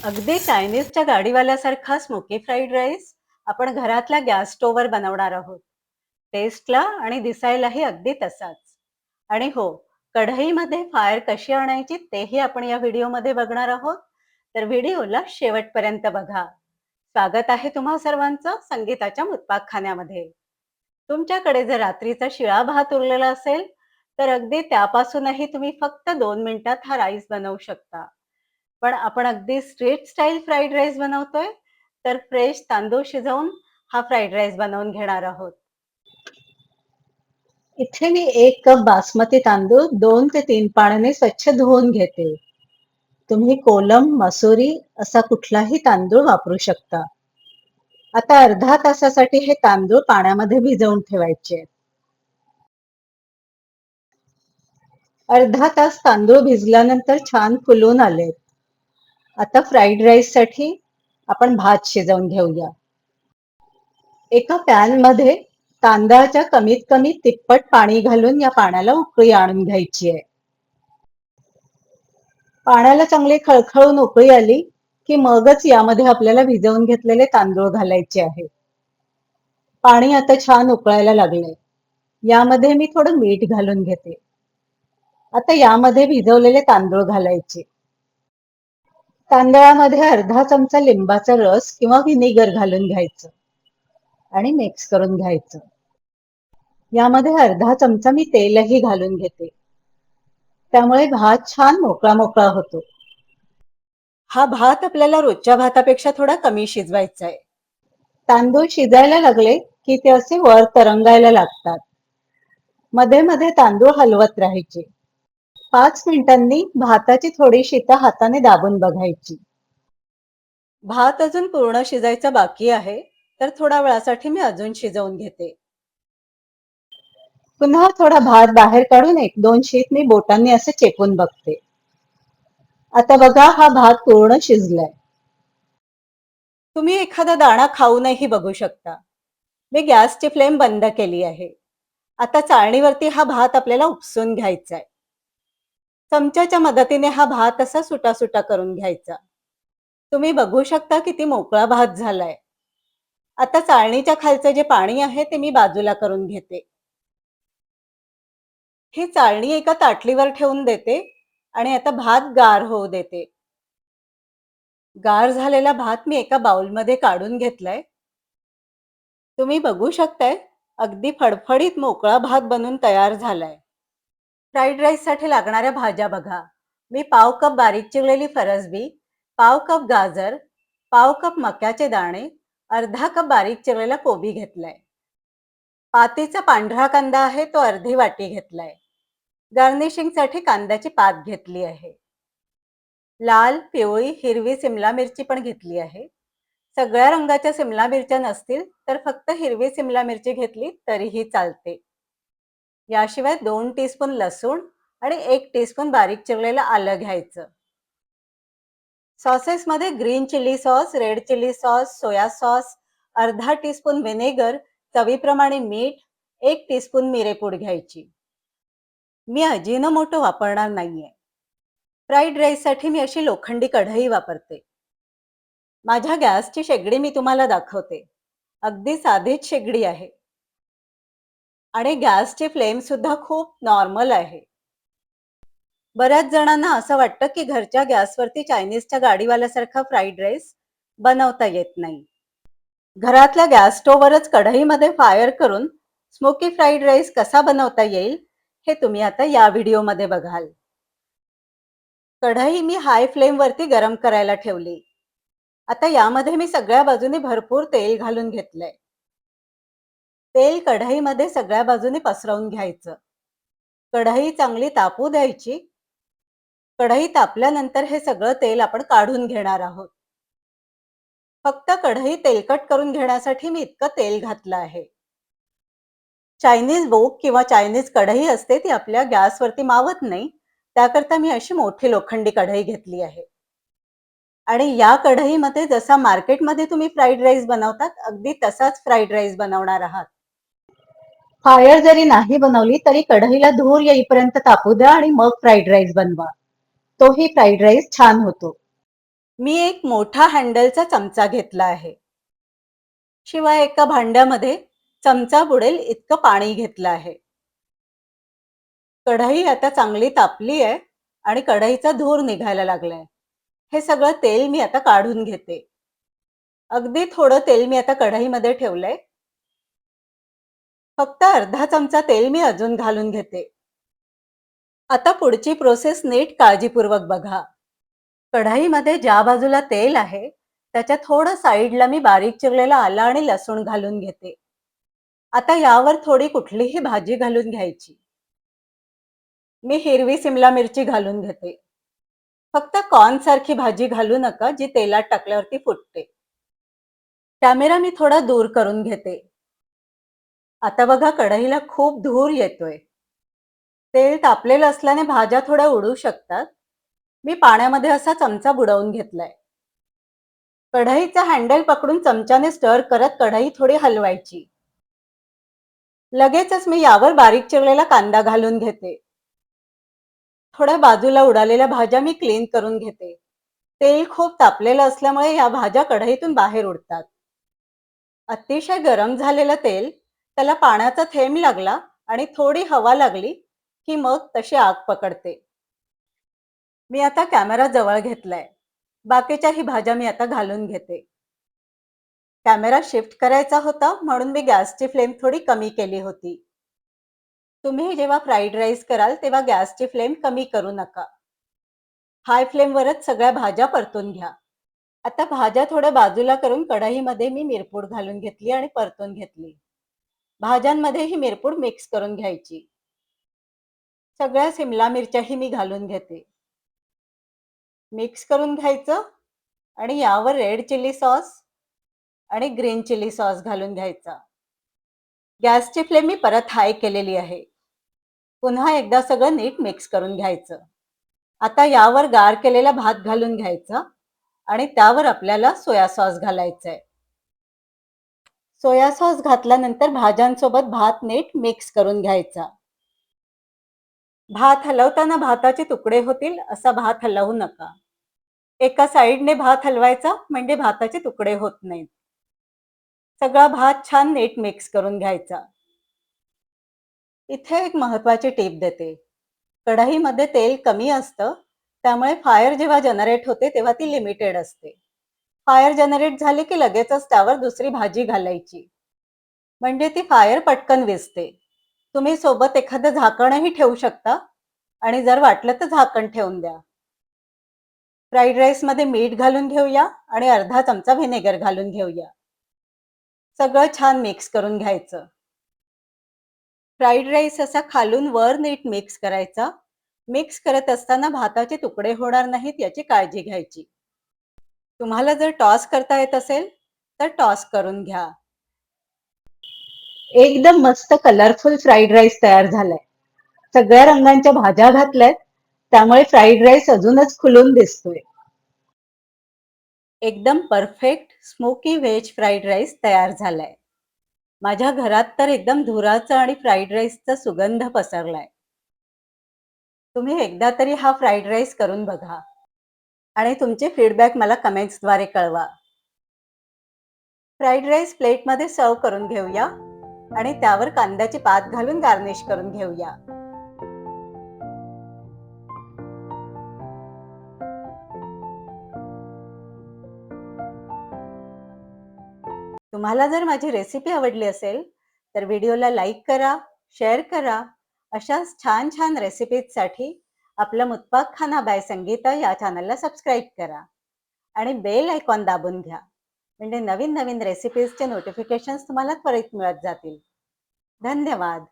अगदी चायनीजच्या गाडीवाल्यासारखा smoky fried rice आपण घरातल्या गॅस स्टोव्हवर बनवणार आहोत. टेस्टला आणि दिसायलाही अगदी तसाच. आणि हो, कढईमध्ये फायर कशी आणायची तेही आपण या व्हिडिओमध्ये बघणार आहोत. तर व्हिडिओला शेवटपर्यंत बघा. स्वागत आहे तुम्हा सर्वांचं संगीताच्या मुतपाकखान्यामध्ये. तुमच्याकडे जर रात्रीचा शिळा भात उरलेला असेल, तर अगदी त्यापासूनही तुम्ही फक्त 2 मिनिटात हा राईस बनवू शकता. पण आपण अगदी स्ट्रीट स्टाईल फ्राईड राईस बनवतोय, तर फ्रेश तांदूळ शिजवून हा फ्राईड राईस बनवून घेणार आहोत. इथे मी 1 कप बासमती तांदूळ 2 ते 3 पाण्याने स्वच्छ धुवून घेते. तुम्ही कोलम, मसुरी असा कुठलाही तांदूळ वापरू शकता. आता अर्धा तासासाठी हे तांदूळ पाण्यामध्ये भिजवून ठेवायचे. अर्धा तास तांदूळ भिजल्यानंतर छान फुलून आलेत. आता फ्राईड राईस साठी आपण भात शिजवून घेऊया. एका पॅन मध्ये तांदळाच्या कमीत कमी तिप्पट पाणी घालून या पाण्याला उकळी आणून घ्यायची आहे. पाण्याला चांगली खळखळून उकळी आली की मगच यामध्ये आपल्याला भिजवून घेतलेले तांदूळ घालायचे आहे. पाणी आता छान उकळायला लागले. यामध्ये मी थोडं मीठ घालून घेते. आता यामध्ये भिजवलेले तांदूळ घालायचे. तांदळामध्ये अर्धा चमचा लिंबाचा रस किंवा व्हिनेगर घालून घ्यायचं आणि मिक्स करून घ्यायचं. यामध्ये अर्धा चमचा मी तेलही घालून घेते. त्यामुळे भात छान मोकळा मोकळा होतो. हा भात आपल्याला रोजच्या भातापेक्षा थोडा कमी शिजवायचा आहे. तांदूळ शिजायला लागले की ते असे वर तरंगायला लागतात. मध्ये मध्ये तांदूळ हलवत राहायचे. 5 मिनिटांनी भाताची थोडी शीतं हाताने दाबून बघायची. भात अजून पूर्ण शिजायचा बाकी आहे, तर थोड्या वेळासाठी मी अजून शिजवून घेते. पुन्हा थोडा भात बाहेर काढून 1-2 शीत मी बोटांनी असे चेपून बघते. आता बघा हा भात पूर्ण शिजलाय. तुम्ही एखादा दाणा खाऊनही बघू शकता. मी गॅसची फ्लेम बंद केली आहे. आता चाळणीवरती हा भात आपल्याला उपसून घ्यायचा आहे. चमच्याच्या मदतीने हा भात असा सुटा सुटा करून घ्यायचा. तुम्ही बघू शकता किती मोकळा भात झालाय. आता चाळणीच्या खालचं जे पाणी आहे ते मी बाजूला करून घेते. ही चाळणी एका ताटलीवर ठेवून देते आणि आता भात गार होऊ देते. गार झालेला भात मी एका बाउलमध्ये काढून घेतलाय. तुम्ही बघू शकताय अगदी फडफडीत मोकळा भात बनून तयार झालाय. फ्राईड राईस साठी लागणाऱ्या भाज्या बघा. मी पाव कप बारीक चिरलेली फरसबी, पाव कप गाजर, पाव कप मक्याचे दाणे, अर्धा कप बारीक चिरलेला कोबी घेतलाय. पातीचा पांढरा कांदा आहे तो अर्धी वाटी घेतलाय. गार्निशिंग साठी कांद्याची पात घेतली आहे. लाल, पिवळी, हिरवी सिमला मिरची पण घेतली आहे. सगळ्या रंगाच्या सिमला मिरच्या नसतील तर फक्त हिरवी सिमला मिरची घेतली तरीही चालते. याशिवाय 2 टीस्पून लसूण आणि 1 टीस्पून बारीक चिरलेलं आलं घ्यायचं. सॉसेस मध्ये green chilli sauce, red chilli sauce, soya sauce, अर्धा टीस्पून व्हिनेगर, चवीप्रमाणे मीठ, 1 टीस्पून मिरेपूड घ्यायची. मी अजिनोमोटो वापरणार नाहीये. फ्राईड राईस साठी मी अशी लोखंडी कढई वापरते. माझ्या गॅसची शेगडी मी तुम्हाला दाखवते. अगदी साधीच शेगडी आहे आणि गॅसची फ्लेम सुद्धा खूप नॉर्मल आहे. बऱ्याच जणांना असं वाटतं की घरच्या गॅसवरती चायनीजच्या गाडीवाल्यासारखा फ्राईड राईस बनवता येत नाही. घरातल्या गॅस स्टोव्हवरच कढईमध्ये फायर करून स्मोकी फ्राईड राईस कसा बनवता येईल हे तुम्ही आता या व्हिडिओमध्ये बघाल. कढई मी हाय फ्लेम वरती गरम करायला ठेवली. आता यामध्ये मी सगळ्या बाजूने भरपूर तेल घालून घेतलंय. तेल कढईमध्ये सगळ्या बाजूने पसरवून घ्यायचं. कढई चांगली तापू द्यायची. कढई तापल्यानंतर हे सगळं तेल आपण काढून घेणार आहोत. फक्त कढई तेलकट करून घेण्यासाठी मी इतकं तेल घातलं आहे. चायनीज वोक किंवा चायनीज कढई असते ती आपल्या गॅसवरती मावत नाही, त्याकरता मी अशी मोठी लोखंडी कढई घेतली आहे. आणि या कढईमध्ये जसा मार्केटमध्ये तुम्ही फ्राईड राईस बनवतात अगदी तसाच फ्राईड राईस बनवणार आहात. फायर जरी नाही बनवली तरी कढईला धूर येईपर्यंत तापू द्या आणि मग फ्राईड राईस बनवा. तोही फ्राईड राईस छान होतो. मी एक मोठा हँडलचा चमचा घेतला आहे. शिवाय एका भांड्यामध्ये चमचा बुडेल इतकं पाणी घेतलं आहे. कढई आता चांगली तापली आहे आणि कढईचा धूर निघायला लागलाय. हे सगळं तेल मी आता काढून घेते. अगदी थोडं तेल मी आता कढईमध्ये ठेवलंय. फक्त अर्धा चमचा तेल मी अजून घालून घेते. आता पुढची प्रोसेस नीट काळजीपूर्वक बघा. कढईमध्ये ज्या बाजूला तेल आहे त्याच्या थोडं साईडला मी बारीक चिरलेला आलं आणि लसूण घालून घेते. आता यावर थोडी कुठलीही भाजी घालून घ्यायची. मी हिरवी सिमला मिरची घालून घेते. फक्त कॉर्न सारखी भाजी घालू नका जी तेलात टाकल्यावरती फुटते. कॅमेरा मी थोडा दूर करून घेते. आता बघा कढईला खूप धूर येतोय. तेल तापलेलं असल्याने भाज्या थोड्या उडू शकतात. मी पाण्यामध्ये असा चमचा बुडवून घेतलाय. कढईचा हँडल पकडून चमच्याने स्टर करत कढई थोडी हलवायची. लगेचच मी यावर बारीक चिरलेला कांदा घालून घेते. थोड्या बाजूला उडालेल्या भाज्या मी क्लीन करून घेते. तेल खूप तापलेलं असल्यामुळे या भाज्या कढईतून बाहेर उडतात. अतिशय गरम झालेलं तेल, त्याला पाण्याचा थेंब लागला आणि थोडी हवा लागली की मग तशी आग पकडते. मी आता कॅमेरा जवळ घेतलाय. बाकीच्याही भाज्या मी आता घालून घेते. कॅमेरा शिफ्ट करायचा होता म्हणून मी गॅसची फ्लेम थोडी कमी केली होती. तुम्ही जेव्हा फ्राईड राईस कराल तेव्हा गॅसची फ्लेम कमी करू नका. हाय फ्लेमवरच सगळ्या भाज्या परतून घ्या. आता भाज्या थोड्या बाजूला करून कढईमध्ये मी मिरपूड घालून घेतली आणि परतून घेतली. भाज्यांमध्ये ही मिरपूड मिक्स करून घ्यायची. सगळ्या सिमला मिरच्याही मी घालून घेते. मिक्स करून घ्यायचं आणि यावर रेड चिली सॉस आणि ग्रीन चिली सॉस घालून घ्यायचा. गॅसची फ्लेम मी परत हाय केलेली आहे. पुन्हा एकदा सगळं नीट मिक्स करून घ्यायचं. आता यावर गार केलेला भात घालून घ्यायचा आणि त्यावर आपल्याला सोया सॉस घालायचा आहे. सोया सॉस घातल्यानंतर भाज्यांसोबत भात नीट मिक्स करून घ्यायचा. भात हलवताना भाताचे तुकडे होतील असा भात हलवू नका. एका साईडने भात हलवायचा म्हणजे भाताचे तुकडे होत नाहीत. सगळा भात छान नीट मिक्स करून घ्यायचा. इथे एक महत्वाची टीप देते. कढईमध्ये तेल कमी असतं, त्यामुळे फायर जेव्हा जनरेट होते तेव्हा ती लिमिटेड असते. फायर जनरेट झाली की लगेचच त्यावर दुसरी भाजी घालायची. म्हणजे ती फायर पटकन विझते. तुम्ही सोबत एखादं झाकणही ठेवू शकता आणि जर वाटलं तर झाकण ठेवून द्या. फ्राईड राईसमध्ये मीठ घालून घेऊया आणि अर्धा चमचा व्हिनेगर घालून घेऊया. सगळं छान मिक्स करून घ्यायचं. फ्राईड राईस असा खालून वर नीट मिक्स करायचा. मिक्स करत असताना भाताचे तुकडे होणार नाहीत याची काळजी घ्यायची. तुम्हाला जर टॉस करता येत असेल तर टॉस करून घ्या. एकदम मस्त कलरफुल फ्राईड राईस तयार झालाय. सगळ्या रंगांच्या भाज्या घातल्यात, त्यामुळे फ्राईड राईस अजूनच खुलून दिसतोय. एकदम perfect smoky veg fried rice तयार झालाय. माझ्या घरात तर एकदम धुराचा आणि फ्राईड राईसचा सुगंध पसरलाय. तुम्ही एकदा तरी हा फ्राईड राईस करून बघा आणि तुमचे फीडबॅक मला कमेंट्सद्वारे कळवा. फ्राईड राईस प्लेटमध्ये सर्व करून घेऊया आणि त्यावर कांद्याची पात घालून गार्निश करून घेऊया. तुम्हाला जर माझी रेसिपी आवडली असेल तर व्हिडिओला लाईक करा, शेअर करा. अशाच छान छान रेसिपीजसाठी आपलं मुत्पाक खाना बाय संगीता या चॅनलला सबस्क्राईब करा आणि बेल आयकॉन दाबून घ्या. म्हणजे नवीन नवीन रेसिपीजचे नोटिफिकेशन्स तुम्हाला त्वरित मिळत जातील. धन्यवाद.